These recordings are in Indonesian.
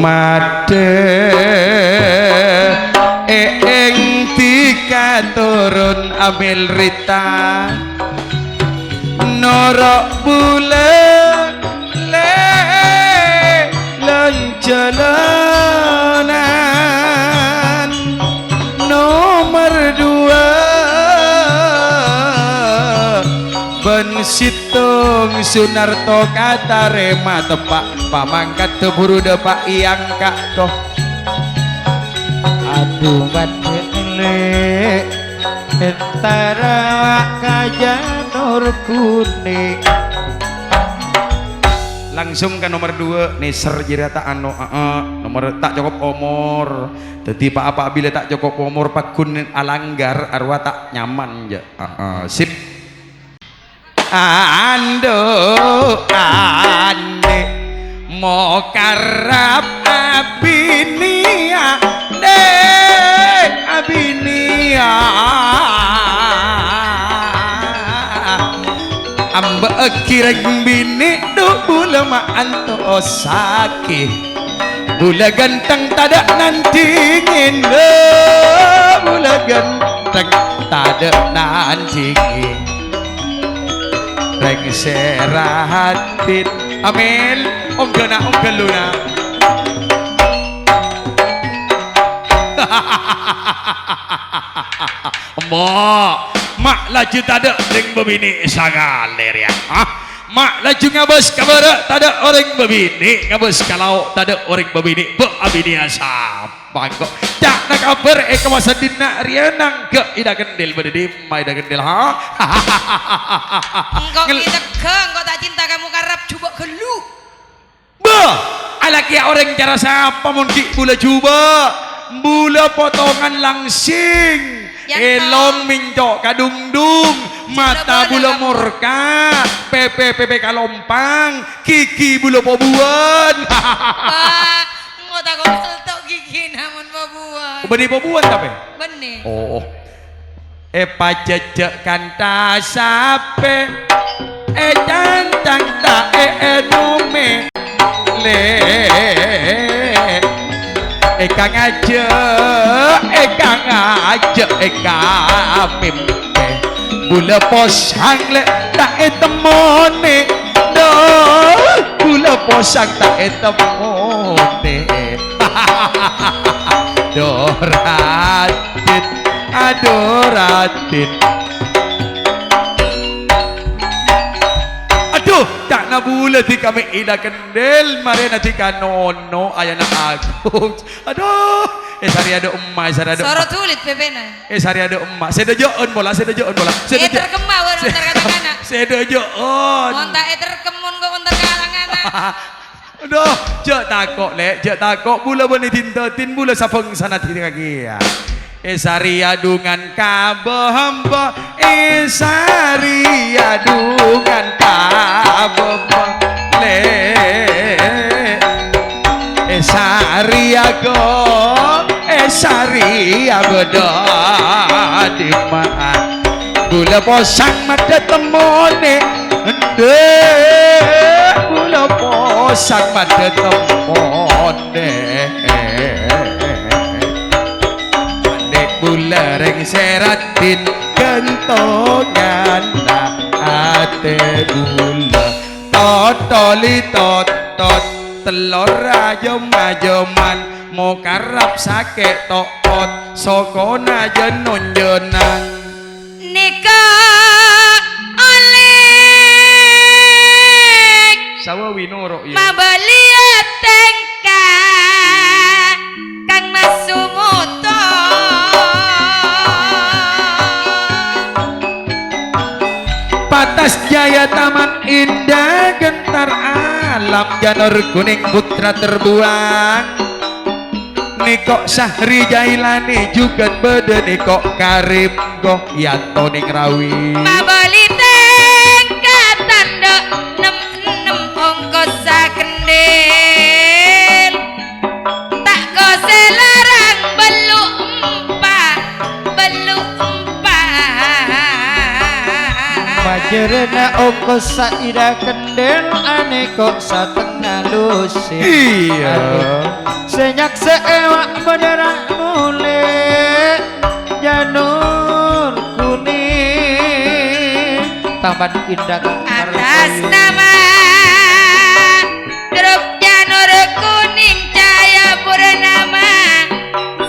tumade ing dikaturun amil rita norok bulan jalanan nomor 2 Ben Situng Sunarto Katarema tepak pamangkat teburu depak yang kak toh aduh badele entara kajanur kuning langsung ke nomor 2 neser jirata anu nomor tak cukup umur jadi apa bila tak cukup umur pakun alanggar arwah tak nyaman ya sip ando ane mau karap abinia dek abinia amba kireng bini do bula ma anto osake bula ganteng tada nantingin bula ganteng tada nantingin reng serahatin amel om geluna mak laju tada ring bebini sangaler ya mak laju ngabos kabara tada orang bebini ngabos kalau tada orang bebini be abini asapa kok tak nak kabar kawasan dina rianang ke ida kendil berdedi mai ida kendil ha engkau kita ke engkau tak cinta kamu karap coba gelu bah alaki orang cara siapa mungkin bula coba bula potongan langsing elong minjok kadungdung mata bula murka pepe kalompang kiki bula pobuan engkau tak kau gigi namun pobuan benih pobuan tapi benih oh pacecek kanta sape jantang ta nume le kang aja mimpe bula posang le tak temone do bula posang tak temone doratin adoratin aduh tak na bula di kami ida kendel mari nanti kanono ayana aku aduh sari ada emak sari ada soro tulit pepena sari ada emak sedejoon bola terkemah baru terkatakan sedejoon monta terkemun kok terkalangan aduh jek takok bula bani tintatin bula sapeng sana tidak lagi ya sari adungan kabehamba sari adungan kabehamba le sari ago sari agoda di mana bula posang mata temone ende bula posang mata temone ande bula reng seratin gentongan ate bula totoli totot telur ajoman mau karap sake tokot sokona jenon jenang nika alik sawa winoro ya mabaliat tengka kang masumuto patas jaya taman indah gentar alam janur kuning putra terbuang nikok sahri jailani juga bede nikok karim goh yanto ning rawi mabali tengka tanda nem ongkos sakendil tak kose larang belu empah maje Derena oko saida kendel ane kok satengah lusi. Iya. Senyak seewak beneran mulai janur kuning Taman Indah atas nama grup janur kuning cahaya purnama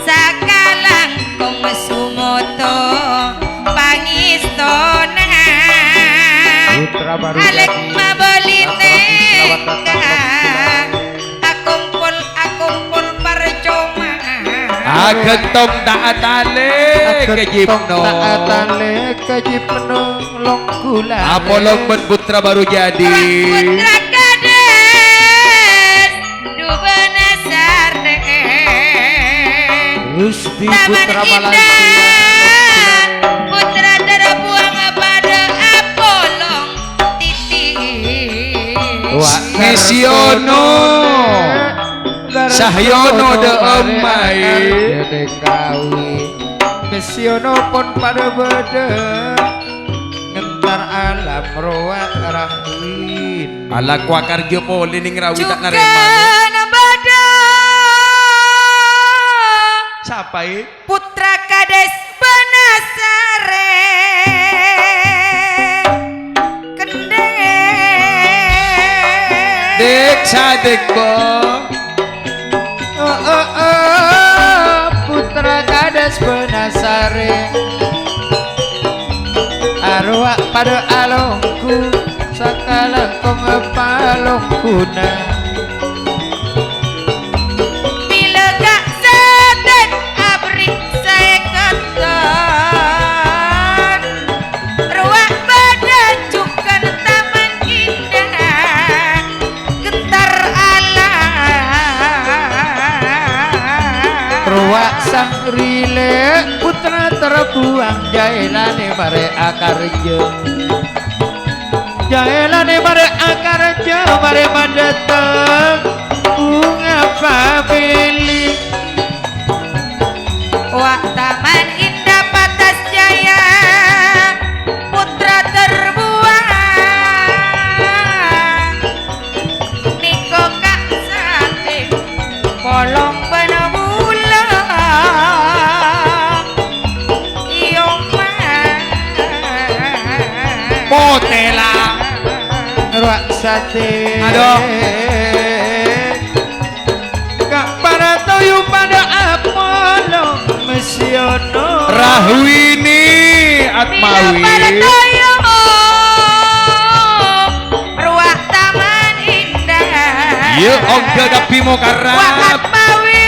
sakalang kong sumoto pangistona Putra baru alek jadi mabolite akumpul percuma Agentong taatale kejipno. taatale kejipno long kula Apolong ben putra baru jadi. putra kades dubana sarde Gusti Taman Putra Indah Malaysia putra terbuang pada Apolong titik Misiono. Sahyono de emai. Misiono pun pada beda ngentar alam roa rahwin Ala kuakar jopoli ning rawi tak juga narema. nabada Siapa putra kades penasare kendeng Dek sadek bo. Putra kades penasare arwah pada alongku sakala kong palongkuna bila kak seten abri saya keton ruang badan cukan Taman Indah gentar alam Ruak sang rile putra terbuang jailane bare akarjo jailane bare akarjo bare madeteng bunga pabili wak Taman Indah Patas Jaya putra terbuang niko kak sate polong penebula iyo Potela. ruak sate Aduh. kak para toyu pada Apollo Misiono Rahwini Atmawi. bila pada toyo ruang Taman Indah Ye ogga tapi mau karap. Wakat mawi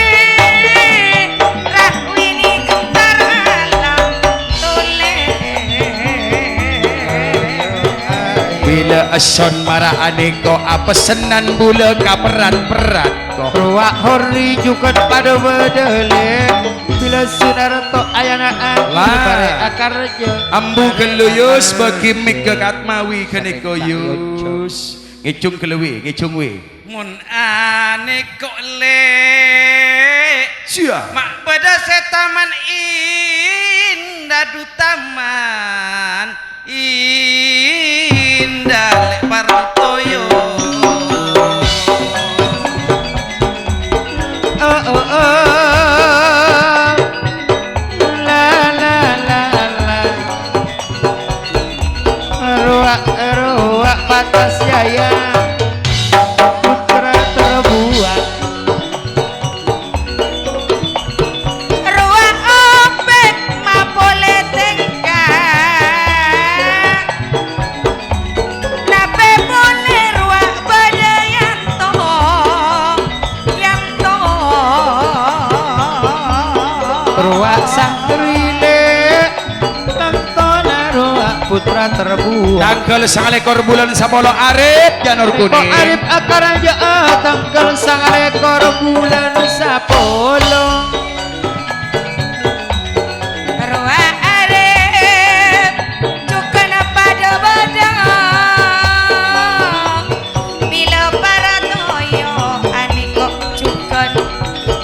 rahwini gentar alam tole Bila ason marah aneko apa senan bula kaperat-perat kok. ruak hori juga pada bedele bila sunarto ayana Lah. bare akarjo Ambu keluyus bagi mik ke Atmawi keneko yus. Ngicung kelewi, ngicung we. Mun ane kok le Sia. mak pada setaman indah du taman indah lek partoyo la la la la ruak patas jaya putra terbuang ruang opek mapole tengkang nape boleh ruang badayanto yanto ruak sang rile tantona ruak putra terbuang Tanggal sang ekor bulan sapolo arep janur kok kuning. arif akar aja tanggal sang ekor bulan sapolo ruang arep cukan pada badang bila para toyo aniko cukan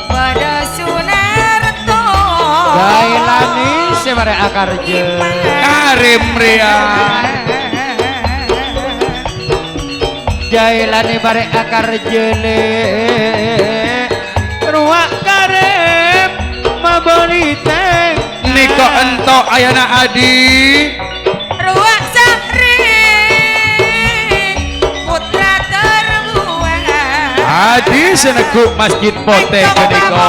pada sunarto gailani sebare akar je Karim ria. jailane bare akar jele ruak karep maboli teng Niko ento ayana adi Ruang Sahri putra terbuang adi seneguk masjid pote keniko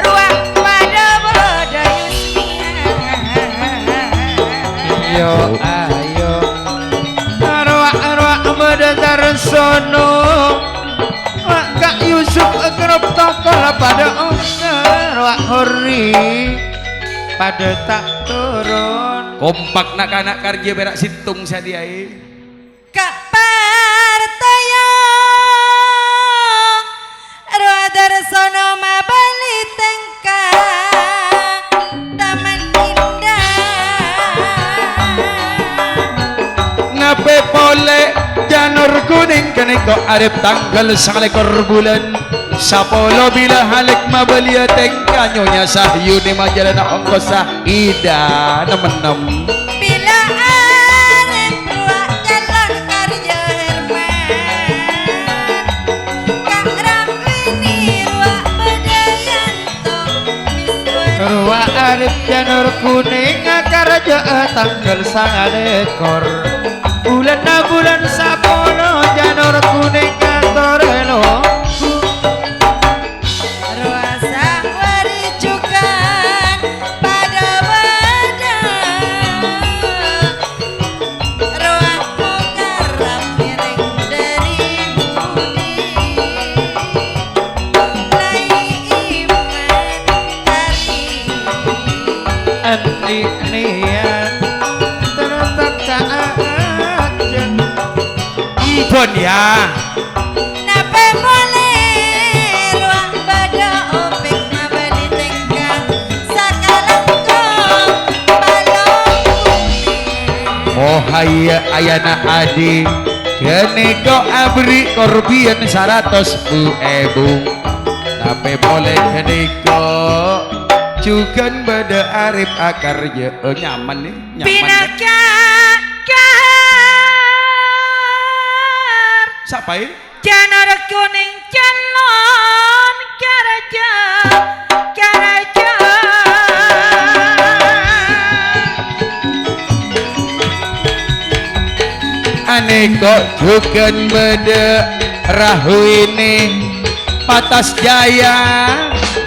ruang pada boda yo ayo ruak bedar sono Kak Yusuf kerap tokol pada ruak hori pada tak turun kompak nak anak karja berak situng sadiai Kak Partoyo ruang darsono mabali tengkang taman indah ngape pole janur kuning keniko arep tanggal 9 bulan sapolo bila halik mabelia tengka nyonya sahyu di majalana ongkos ida nemenem bila arep ruang jalan karya Herman Kak Ramwini ruang bedayanto ruak arif janur kuning akar jaa tanggal 9 bulan sapolo janur kuning kantor elo Ruasa warijukan pada badan Ruang mukarram miring dari budi Lai iman hari andi niat tertak kaajen ampun ya Nape boleh ruang pada opik mabali tengkang sakalangkong balong kuning oh haya ayana adi keniko abri korbian 100.000 tapi boleh keniko juga beda arif akar je nyaman nih nyaman nih. Pinakar Siapa ya? janur kuning calon karaja karaja Aneko juga beda rahu ini patas jaya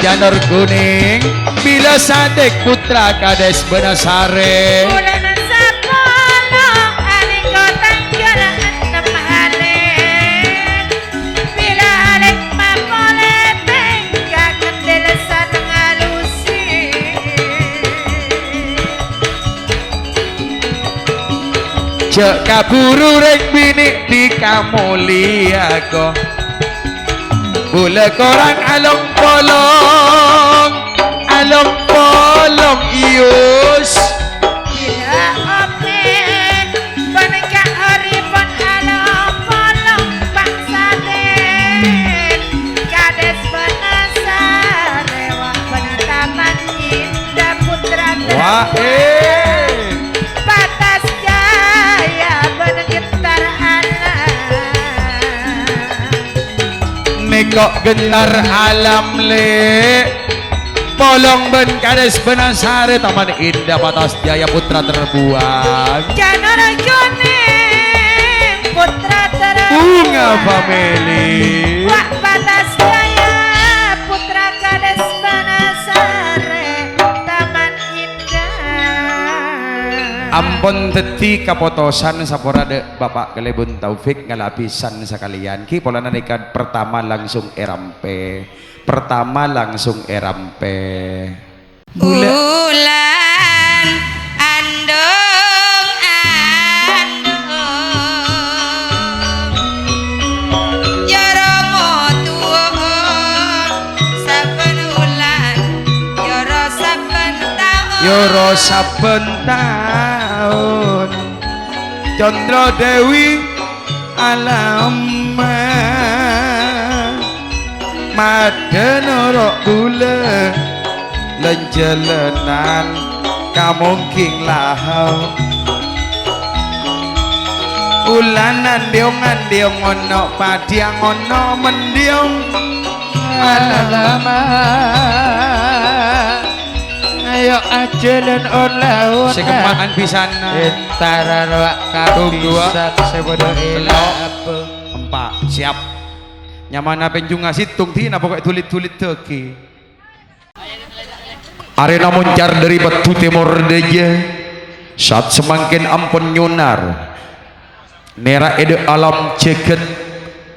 janur kuning bila sadek putra kades benasare bulan sapolo aniko tanggalan temahalen bila alek mapole tengga kendel satengah lusi cek kaburu rek bini di kamulia ko bule korang along polong ius bila opek boneka oripon along polong bangsaden kades benasare wah benataman indah putra wah patas jaya benegetar anak nekok gentar alam le polong ben kades benasare taman indah patas jaya putra terbuang janur kuning putra bunga family wah patas jaya putra kades benasare taman indah ampun teti kapotosan saporade Bapak Kelebun Taufik ngalapisan sekalian ki pola narikan pertama langsung erampe bulan andong yara motuon saben bulan yara saben taun yoro saben taun Condro Dewi alam madenoro bule lenjelenan kamungking lahau ulanan diong ono padiang ono mendiong lama ayo ajalan on sekemaan pisan entara roak kapisan sebodoh elap empat siap nyaman apa juga situng tina pokoknya tulit-tulit teki arena moncar dari batu timur deje saat semakin ampun nyunar nera ede alam ceket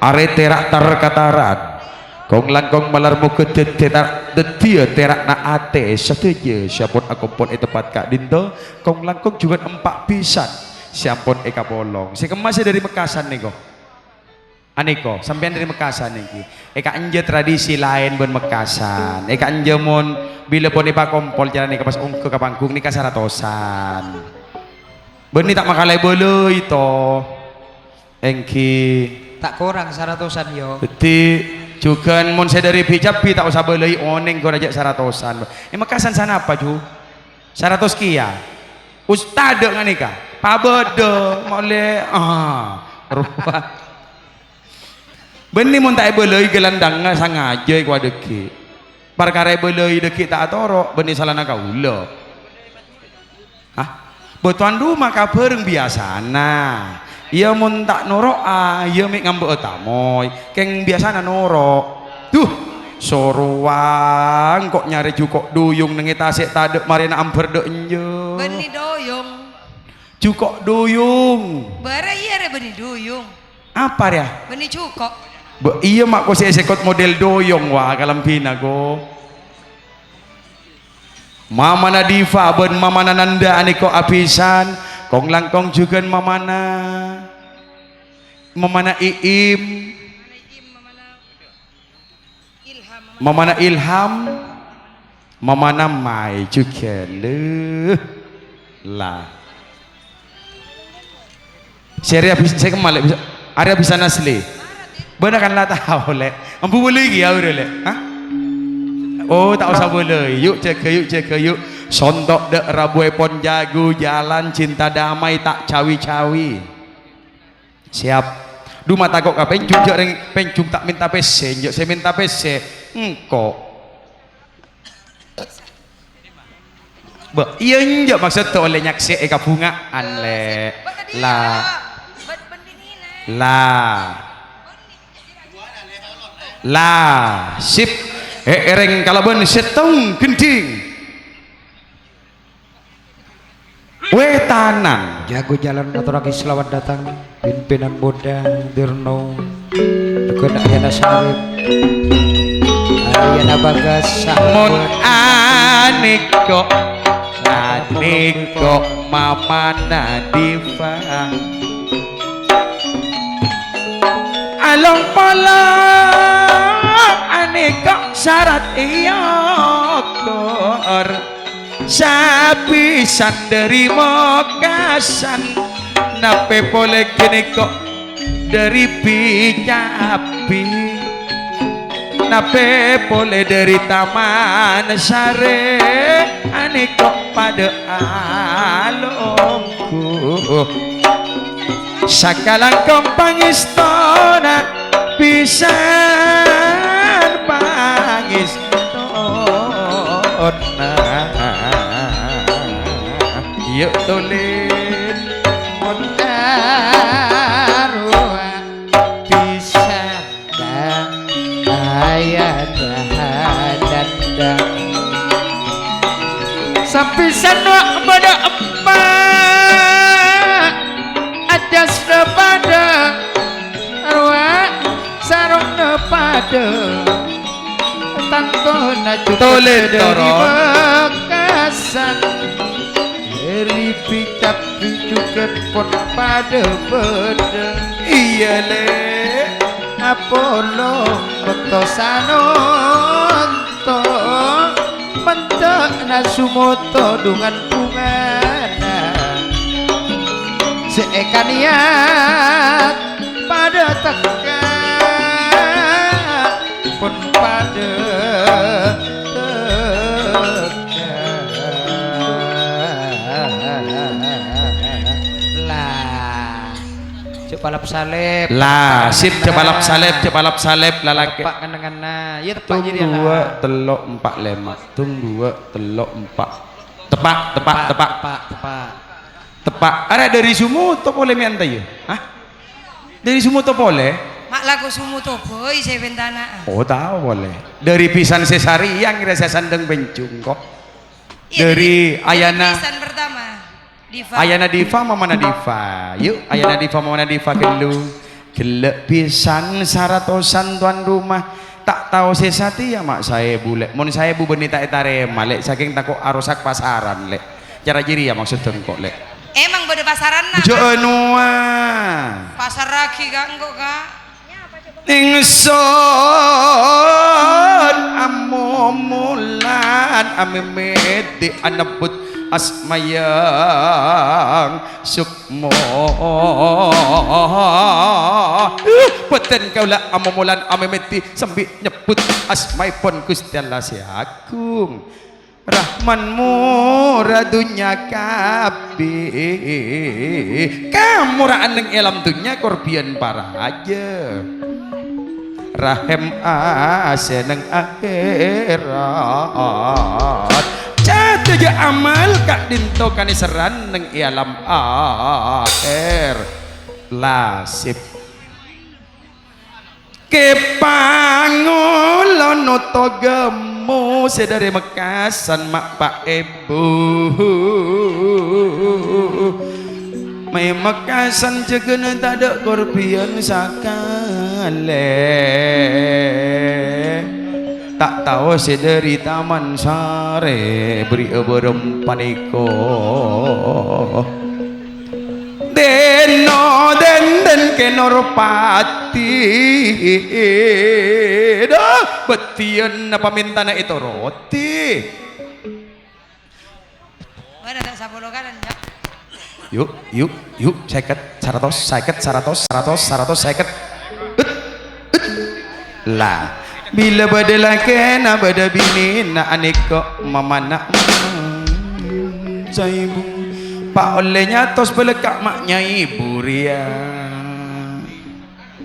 are terak tar kataran kong langkong malar muka terak detia terak na ate sateje siapun aku pun itu tempat kak dinto kong langkong juga empat pisan siapun eka bolong si kemasnya dari Mekasan nih kok aniko sampean dari Mekasan nih eka anje tradisi lain ben Mekasan eka anje mon bila pun ipa kompol jalan nih pas ke kapangkung nih kasaratosan benih tak makalai bolo itu engki tak kurang 100-an yo beti juga mon saya dari pijapi tak usah belai oneng gua aja 100-an Mekasan sana apa ju 100 kia ustade nganika pabodo mole ruah benih mon tak belai gelandang sangaja gua deki perkara belai deki tak atoro benih salana kaula hah betuan rumah kabareng biasana iya mun tak norok iya mik ngambek tamoy keng biasana norok duh soruang kok nyari jukok duyung nengi tasik tadek marina amper de enje Beni doyong. jukok duyung Bara iya re beni doyong. apa ya Beni cukok. iya mak ko si sekot model doyong wah kalampina ko Mama Nadifa ben Mama Nanda aniko apisan kong langkong juga mamana Iim mamana Ilham mamana Mai juga lah saya kemana bisa area bisa nasli benar kan lah tahu le ampu boleh lagi ya udah le hah oh tak usah boleh yuk cek yuk sontok dek rabu pon jago jalan cinta damai tak cawi-cawi siap du mata kok pencung jeng pencung tak minta PC jok saya minta PC engkau iya njok maksud tuh oleh nyaksi eka bungaan le lah sip ereng kalaban setong genting wetanan jago jalan aturaki selamat datang pimpinan bodang dirno dekena yana sarip Ariana Bagas mon aniko Mama Nadifa along pala aniko syarat iyokor sapisan dari Mekasan nape boleh gini kok dari Picapi nape boleh dari Taman Sare ane kok pada alongku sakalang kompangistona pisan pangistona yuk tulen monarua bisa ayat danda sapisan wak pada emak ajas pada arwah sarung pada tangko naju Tulen, dari Toro. Mekasan dari Picapi juga pon pada beda iya le Apollo Sanonto mentok nasumoto dengan bungana seekan niat pada tekan pun pada tekan lah cepalap salep lah sip cepalap salep lalaki tepak ngana iya tepak tung jadi dua telok empat lema tung dua telok empat tepak ada dari sumu to boleh mi anta ya hah dari sumu to boleh mak lagu sumu to boy saya bentana. oh tahu boleh dari pisan sesari yang kira saya sandeng bencung kok Iya, dari Ayana pisan pertama Diva. Ayana Diva Mamana Diva yuk Ayana Diva Mamana Diva kelu gelek pisan saratosan tuan rumah tak tahu sesati ya mak saya bulek mon saya bu benita etare malek saking takut arosak pasaran lek cara jiri ya maksud kok lek Emang bode pasaran nak? jo enua Pasar raki kak engkau kak. ingsun amomulan amemeti anabut asmayang sukmo peten kaulah amomulan amemeti sambil nyebut asmaipun Gusti Allah si agung Rahman muradunya kabeh kamuraan ning elam dunya korbian para aja Rahem aseneng akhirat jatuh ya amal kak dinto kaniseran neng alam akhir lasip kepangulono to gemu sedari mekasan mak pak ibu may mekasan jegen tak ada korbian sakale tak tahu sedari taman sare beri berem paniko deno den kenorpati dah betian apa mintana itu roti Mana tak sabolokan ya? yuk seket seratus lah bila badala kena bada bini na aneka mamana saya ibu pak olehnya tos belekak maknya ibu ria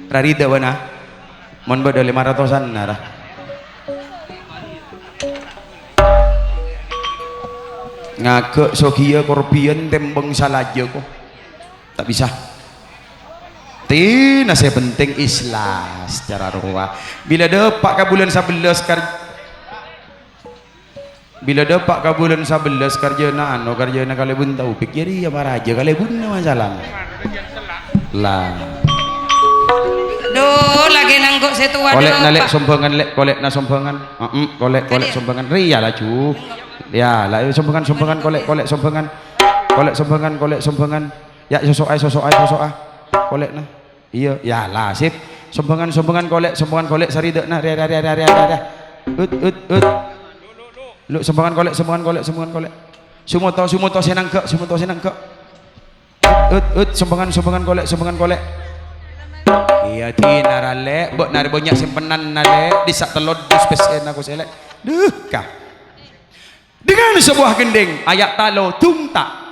rarida wana mon bada 500an narah ngake sokia korbian tembeng salaja kok tak bisa tina saya penting ikhlas secara ruah bila dapat ke bulan 11 bila dapat ke bulan 11 karjana anu karjana kali bun tahu pikir ya maraja kali bun masalah lah Duh lagi nanggok setua kolek nalek sombongan lek kolek na sombongan kolek sombongan ria lah cu ya lah sombongan kolek sombongan ya sosok ai kolek na iya ya lah sip sombongan kolek saridek na ria ut lu sombongan kolek sumoto senang ke ut sombongan kolek iya tinarale bok nari banyak simpenan nale di sak telur dus pesen aku selek duh kah dengan sebuah gending ayak talo tumta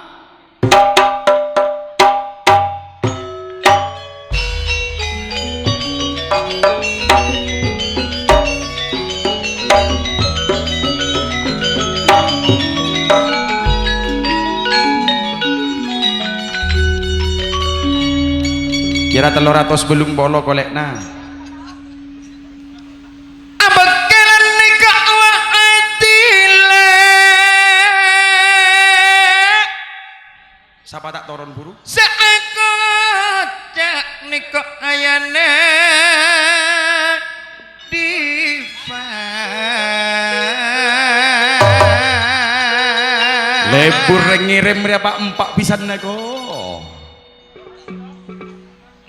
kira 300 belum bolo kolek na abakalan nikah wa atile siapa tak turun buru seekot cak nikah ayane diva lebur ngirim berapa 4 pisan nego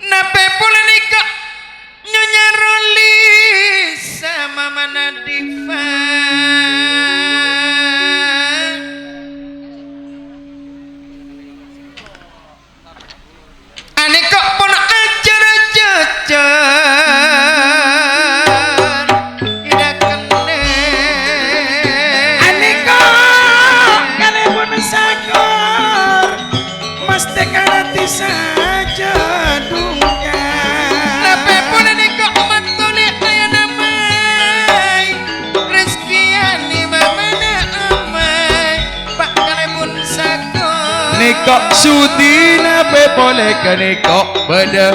nape pula nikah nyonya Roli sama mana Diva ane kok pun acara jajan tidak kene ane kok kali pun sakor mas kok sudina pe boleh kene kok beda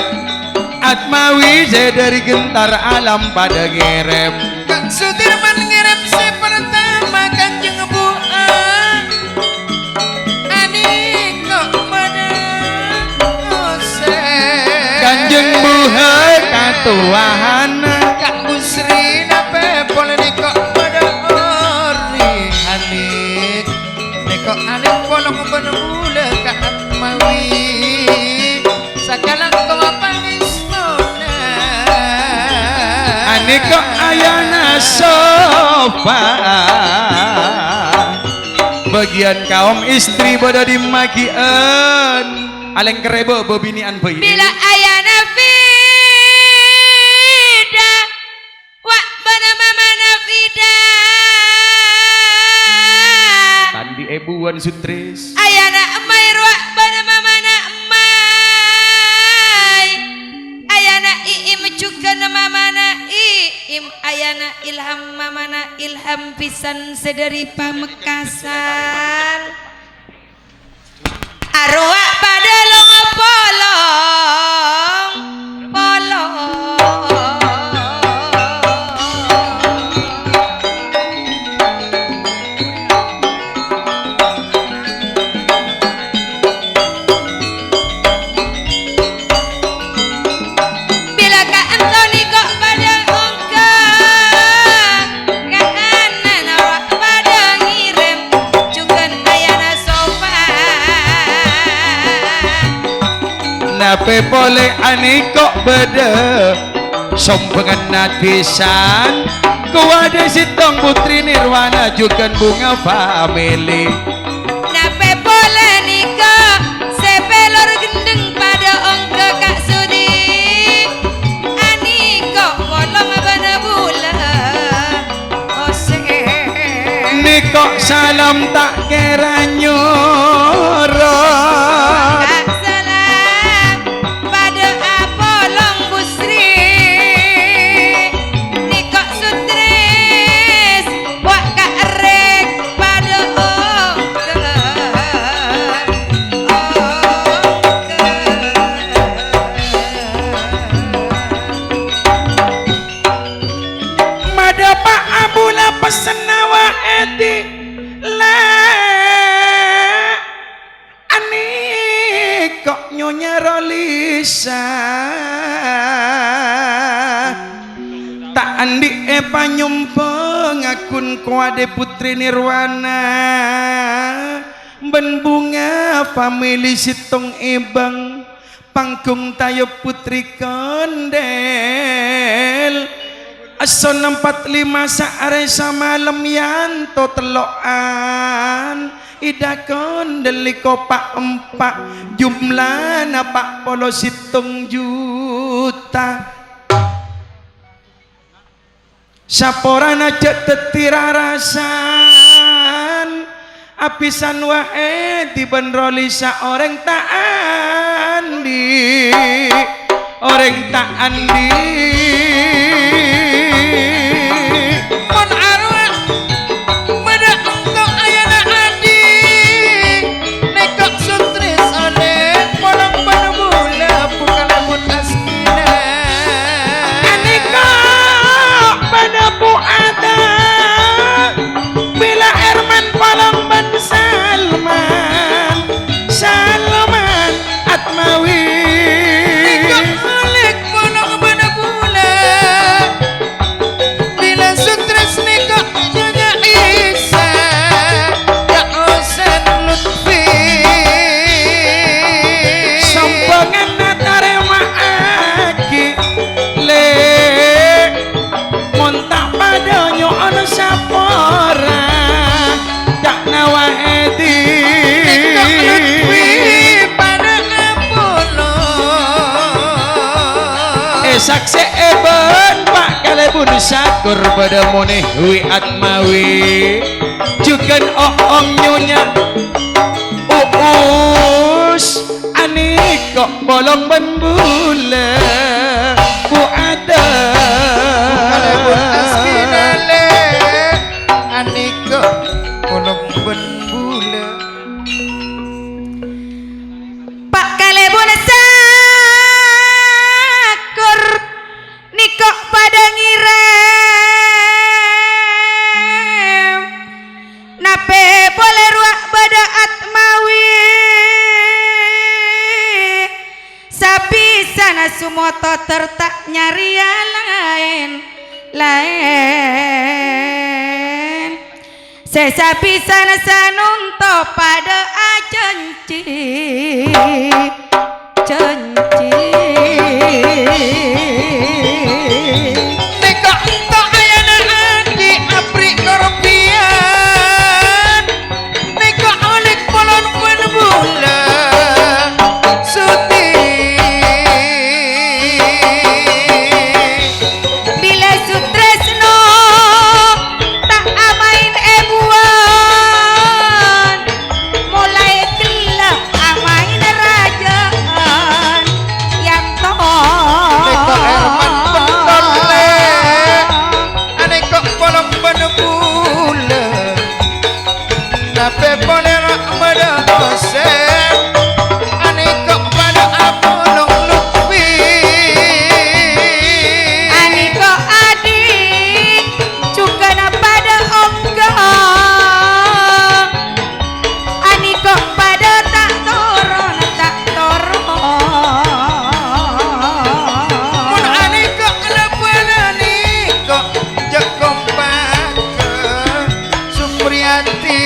Atmawi saya dari gentar alam pada ngerem Kak Sudirman ngirim si pertama Kanjeng Buah Adik kok pada Kanjeng Buah katuahana Kak Busri nape boleh nikok pada ori Halik Nikok alik polong benbule Kak Atmawi Sakalang kau apa ismona Ani kok ayana sofa bagian kaum istri pada dimakian aleng kerebo bebinian bayi Bila ayana fida wa bana mama nafida tandi ebuan sutris ayana emai wa bana mama na emai ayana iim juga nama mana iim ayana ilham mamana ilham pisan sedari Pamekasan arwah pada long polong polong bila Kak Antoni kok pada ongkang kahanan awak pada ngirim juga ayana sofa nape boleh ani kok beda sompengan natisan kuade sitong putri nirwana juga bunga family nape boleh nikah sepelor gendeng pada ongke Kak Sudi ani kok molong bana bula ose nikok salam tak kira nyorot Kak salam pada Apolong Busri nikok sutris wak Kak Rek pada ongke mada pak abula pesen nawa eti la ani kok nyonya rolisa tak andi epa nyumpeng akun kuade putri nirwana ben bunga family sitong ibang panggung tayo putri kondel Ason 45 saare samalam yanto telokan ida kondeli kopak empak jumlah napak polo situng juta saporan aja tetira rasan apisan wae dibenroli orang tak andi orang tak andi Mon arwah pada engkau ayana adi nekok sutris oleh polong pada bula bukan lembut askina Aniko pada bu ada bila Herman Palong ban Salman Salman Atmawi nekok alik polong pada bula bila sutris nekok nyonya Isa Kak Osen Lutfi sompongan natare maaki le montak pada nyoon sapora tak nawa edi nekok Lutfi pada Apollo saksi eben pak kalebun sakur pada moneh wi Atmawi juga oong nyonya uus ani kok bolong bembula bu ada Kalebut askina le aniko polong ben bula kotor tak nyari lain sesa pisan sanunto pada acenci Neka tak ayana adi abri korpian Neka oleh polon penbula Suti bila sutresno tak amain ebuan mulai gelap amain rajaan yang Neka Herman pentole Neka polon penbula Nape boleh rak medosem Neka pada apolong lutfi Aniko adik juga pada ongga Aniko pada tak toron Mun aneka lepana niko Jekom pake Supriyati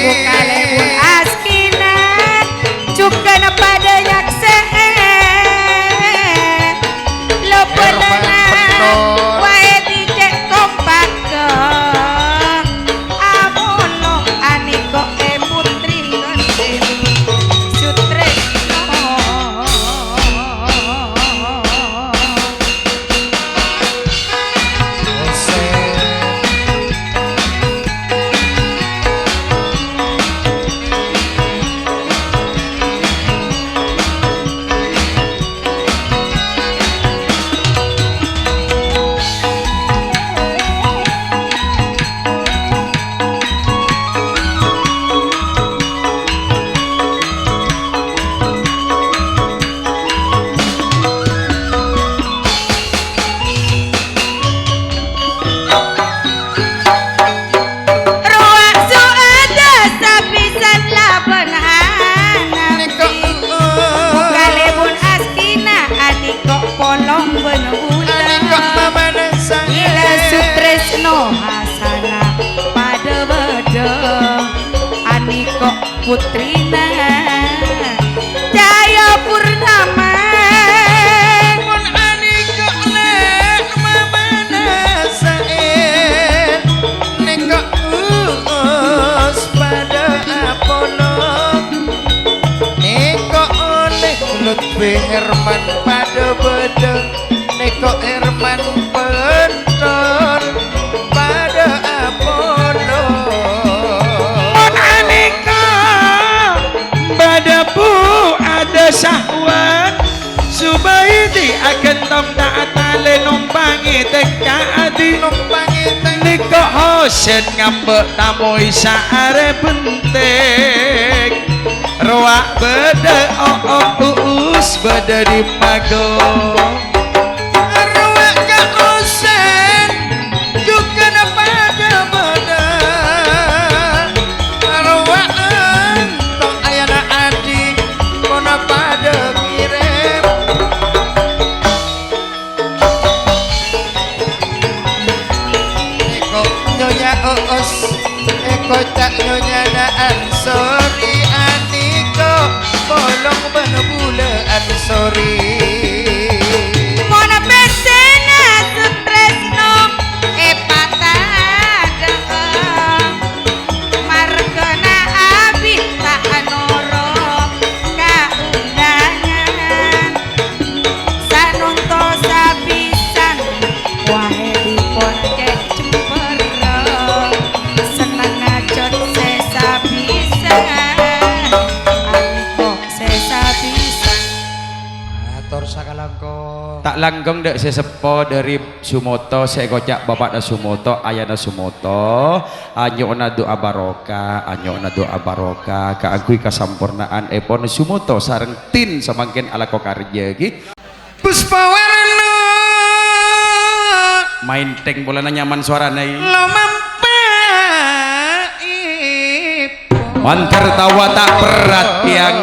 Bukalebun askina juga pada nyakse lo pelena wae dicek kompak amono aniko putri gendeng sutresno ruang suada sapisan laban Niko Kalebun askina aniko polong Aneka benulan mamana Gila sange sutresno hasana pada beda aniko putrina Jaya Purnama Mun aneka lek mamana sange Niko us pada apolong Niko oleh Lutfi Herman pada bedeng Niko Herman penton pada apolong Mun aneka badapu ada syahwat Subaidi akan tom taatale numpangi teka adi Numpangi Niko hosen ngambek tamoi saare bentek Roak beda uus beda di magong Ruwak ka usen juga na pada beda Ruwak tok ayana adi kona pada kirim Eko nyonya uus Eko tak nyonya na ansori aniko Bolong benebula ansori Mona persena sutresno patada margana abi tak noro kaundangan sanunto sapisan wae dipon cek cempera seneng ngajot sesapisan aniko sesapisan Atur sakalangko. tak langgeng dek sesepo dari Sumoto saya kocak bapak na Sumoto ayah na Sumoto anyona doa doa barokah keagui kesampurnaan epon Sumoto sareng tin samangkin ala kokarja ki Puspawarna main teng bola nyaman suara nai lo mampaip man tertawa tak berat yang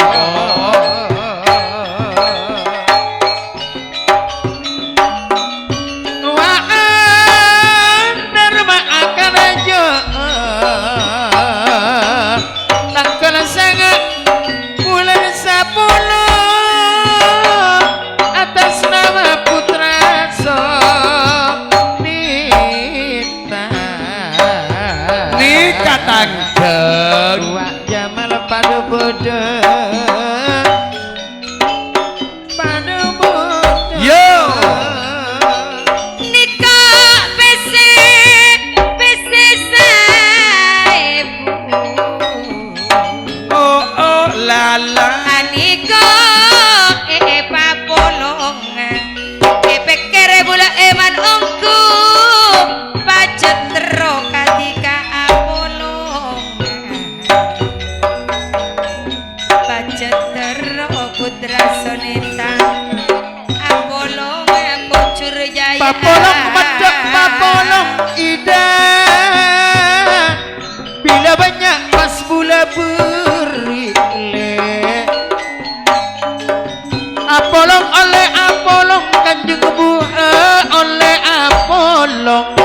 Pocur Jaya Papolong medok papolong ida bila banyak pas bula berile Apolong oleh Apolong Kanjeng Bu oleh Apolong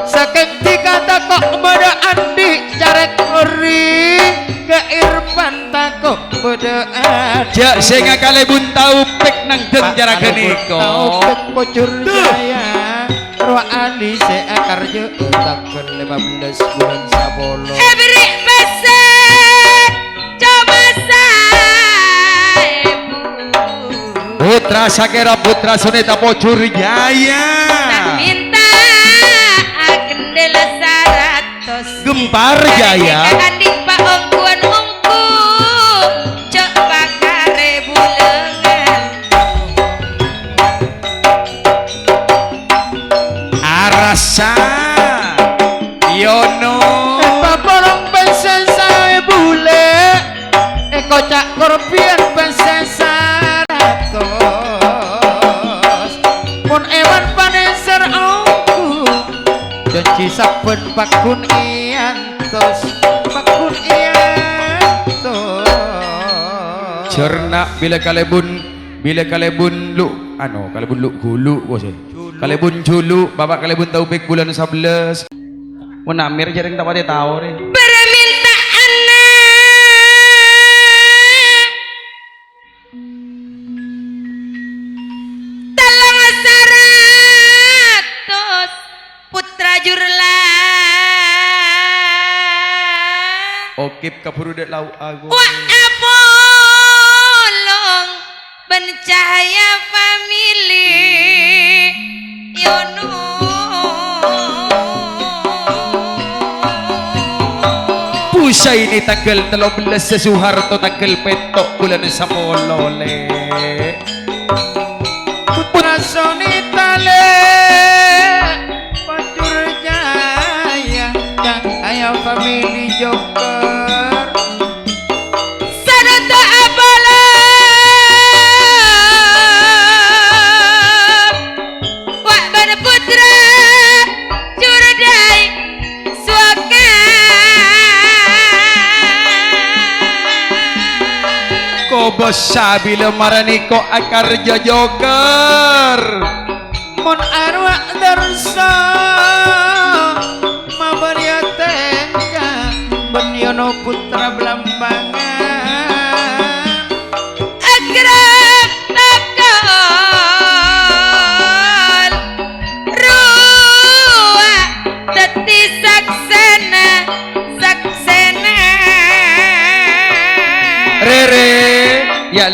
sakenti kata kok beda andi caret ori ke Irfan takok beda adi Jak sehingga kalebun tahu pek nang den jara geniko. Pocur Jaya Roh Ali se akarja takkan 15 bulan sabolo Ebri pesan coba saebu Putra Sakera Putra Sunita Pocur Jaya minta kendela saratos Gempar Jaya Andi Pak Ongkuan ongku cok bakare bulengan Arasa Yono Papolong bensen sae bule kocak korpian bensen saratos Mun ewan paneser aku janji saben pakun iantos pakun iantos cerna bila kalebun lu kalebun lu hulu bos kalebun julu bapak kalebun taufik bulan 11 menamir jarang tak pati tahu re permintaan tolong saratos putra jurlang okip kapuru dek lau aku wa apolong bencahaya family yono Pusa ini tanggal 13 Sesuharto tanggal petok bulan 10 le putra sonitale Pocur Jaya Jaya family joker Sadata apolong wa bana putra jurdai suaka Ko besa bila marani ko akar joker mon arwah darsa mabarya tengka benyono putra belambangan agrab takal ruwa dati saksena Rere ya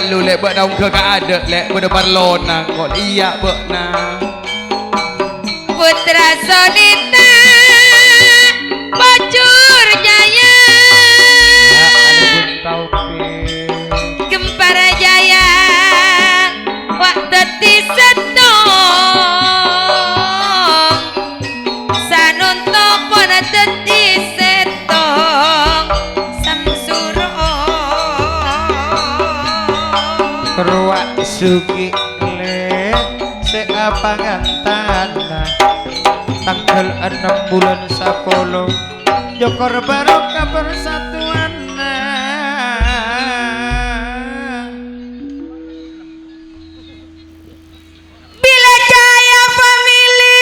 lule buat daun ke ada le berdepan lona kok iya bekna putra sonita Pocur Jaya Gempar Jaya wak dadi setong sanunto pun dadi setong samsuro Ruwak suki le seapangan tanah tanggal 6 bulan 10 Jokor Barokah Persatuan Bila Jaya family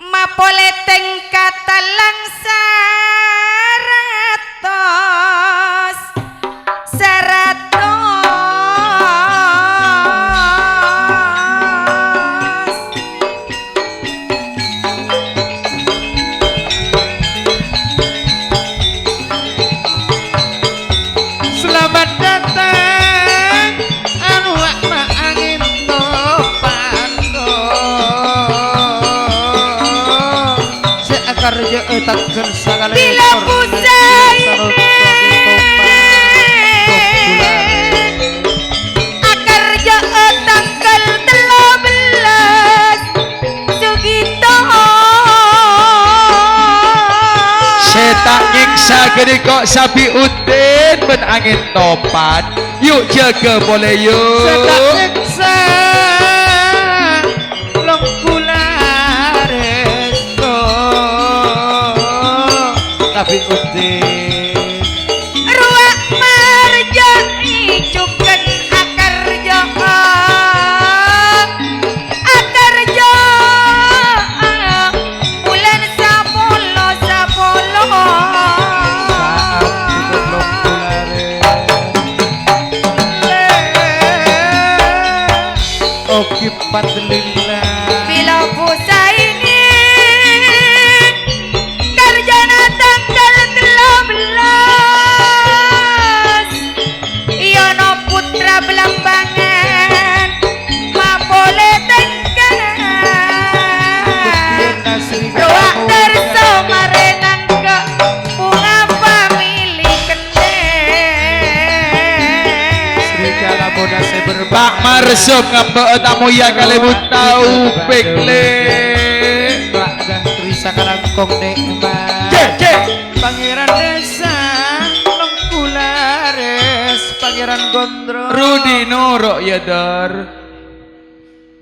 mapole tengkata saratos Selamat datang anuak na angin topando seakar je takkan sagale Bila pusai akar jauh tanggal 13 Sugito setak nyiksa Bisa gede kok sapi udin ben angin topan. Yuk jaga boleh yuk. Setaksa longkulares tapi udin ruak marja ijukan akar jo bulan sapolo sapolo saat ikut longkulares oki padlillah bila puasa ini karjana tanggal 13 Yono putra belambangan mapole tengkan ruak terso marenang ke bunga famili kendeng serigala muda saya berbak Pak Marsum ngambek tamu ya kali tahu pekle. Pak dan Trisa kalangkong nikmat Cek. Pangeran Desa Longkulares Pangeran Gondro Rudi Nurok ya dar.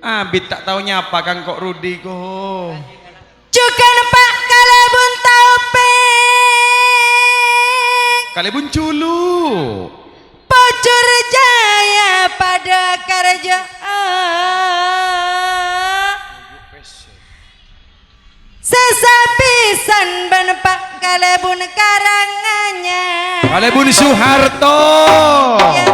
Abit tak tahu nyapa kang kok Rudi kok. juga Pak Kalebun Taupeng Kali bunculu. Pocur jaya pada kerajaan sesapisan ban Pak Kalebun karangannya Kali bun Soeharto. ya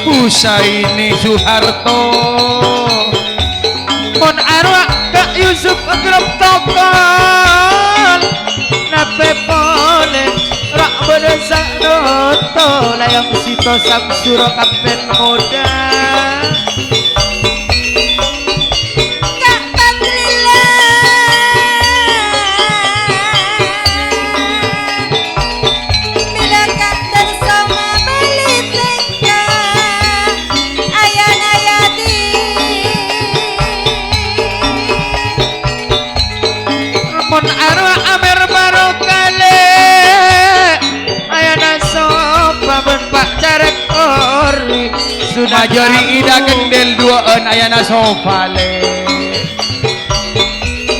Husaini Soeharto. Mon arwah Kak Yusuf Agrab Tokol Nape pole Rak bedesak noto Layang sito samsuro kapten muda Kak Padlila bila Kak tersama beli tengka ayan-ayati Mon arwah Amer Barokale Ayana sopa ben Pak Carek Ori Sudah Majori ida kendel duaan ayana sofale.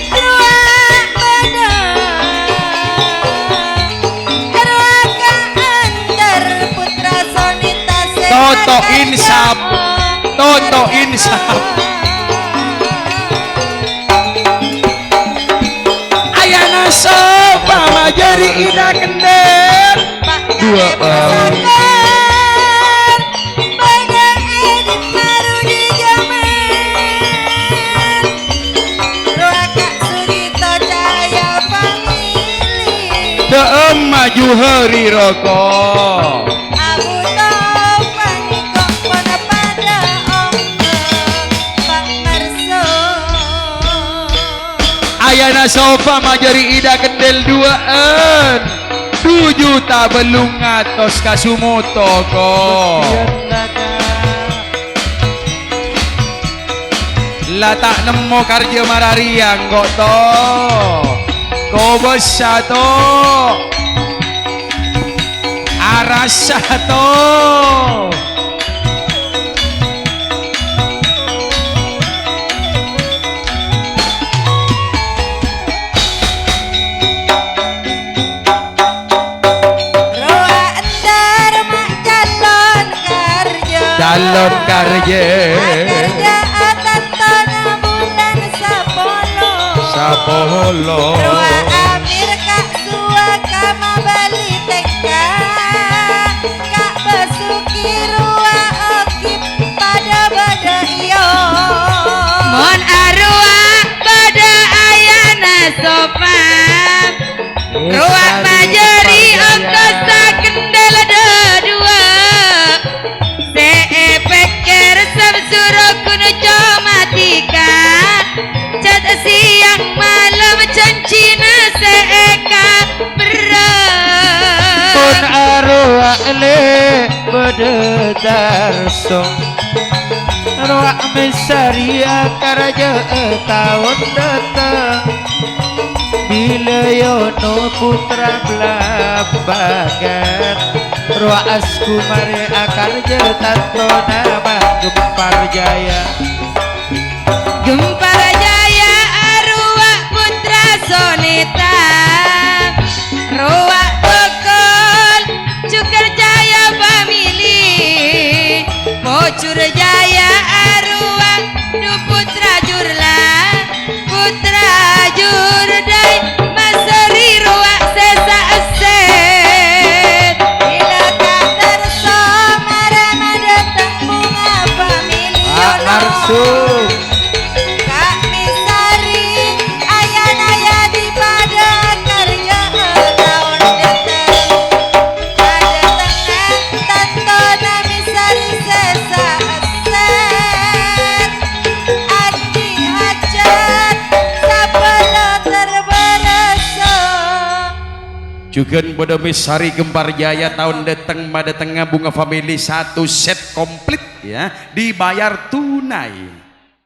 ruak badan ruak antar putra sonita Toto Insap. Toto Insap. Ayana sofa Majori ida kendel. Dua banyak edit baru di zaman Ruaka Surito Cahaya Famili Deem maju hari rokok. Abu Taufan kok pada pada ongko Pak Marso Ayana sofa Majori ida kendel duaan. 2 juta belum ngatos kasumoto kok. Lah tak nemu karja marariang kok to. Ko besa to. Arasa to. Ruak entar mak calon karja Calon karja. Kerja atas tanah bulan sapolo Sapolo. Ruak Amir Kak Suaka Mabali Tengka Kak Basuki Ruak Oki pada bada iyo Mon arwah pada ayana sopan Ruak Majori ongkosa kendala dua Seepekir samsuro kuno comatika Cat siang malam cancina seeka berat Pun arwah le bededarso Roa mesaria karaja tahun datang bila yono putra belambangan Roa asku mari akar tato nama Gempar Jaya Gempar Jaya arwah putra Sonita Roa Bokol Cukar Jaya family Mocur Jaya arwah Du putra Jurla Putra Jurdai Maseri Roa Sesa Aset Bila kater somara madatang bunga family Pak Marsum Kak Misari ayah di pada karya tahun datang pada tengah tato nami sari sesa aset adi hajat sapelo terberasa juga bodoh Sari Gempar Jaya tahun datang pada tengah bunga family satu set komplit ya dibayar tunai